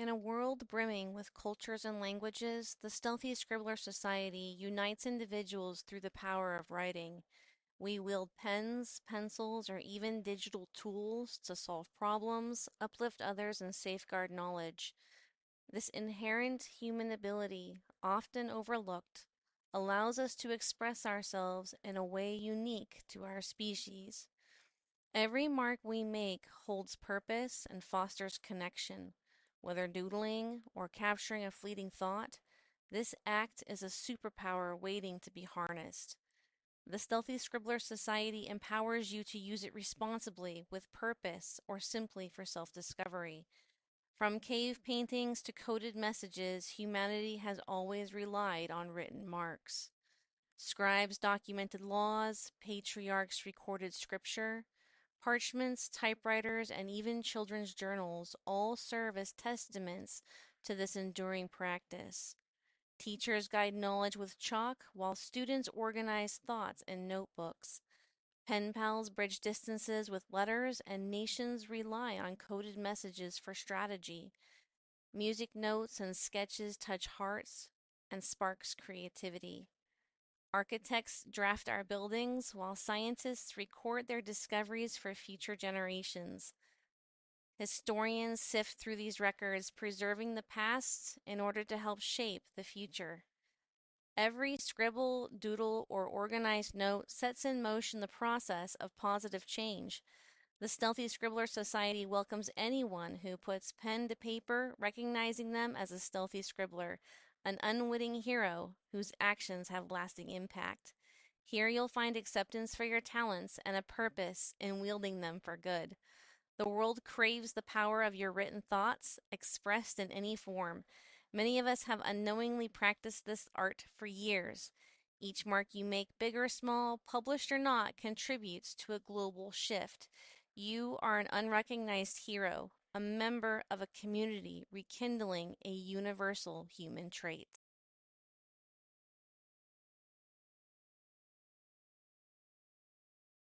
In a world brimming with cultures and languages, the Stealthy Scribbler Society unites individuals through the power of writing. We wield pens, pencils, or even digital tools to solve problems, uplift others, and safeguard knowledge. This inherent human ability, often overlooked, allows us to express ourselves in a way unique to our species. Every mark we make holds purpose and fosters connection. Whether doodling or capturing a fleeting thought, this act is a superpower waiting to be harnessed. The Stealthy Scribbler Society empowers you to use it responsibly, with purpose, or simply for self discovery. From cave paintings to coded messages, humanity has always relied on written marks. Scribes documented laws, patriarchs recorded scripture. Parchments, typewriters, and even children's journals all serve as testaments to this enduring practice. Teachers guide knowledge with chalk, while students organize thoughts in notebooks. Pen pals bridge distances with letters, and nations rely on coded messages for strategy. Music notes and sketches touch hearts and sparks creativity. Architects draft our buildings, while scientists record their discoveries for future generations. Historians sift through these records, preserving the past in order to help shape the future. Every scribble, doodle, or organized note sets in motion the process of positive change. The Stealthy Scribbler Society welcomes anyone who puts pen to paper, recognizing them as a stealthy scribbler, an unwitting hero whose actions have lasting impact. Here you'll find acceptance for your talents and a purpose in wielding them for good. The world craves the power of your written thoughts, expressed in any form. Many of us have unknowingly practiced this art for years. Each mark you make, big or small, published or not, contributes to a global shift. You are an unrecognized hero, a member of a community rekindling a universal human trait.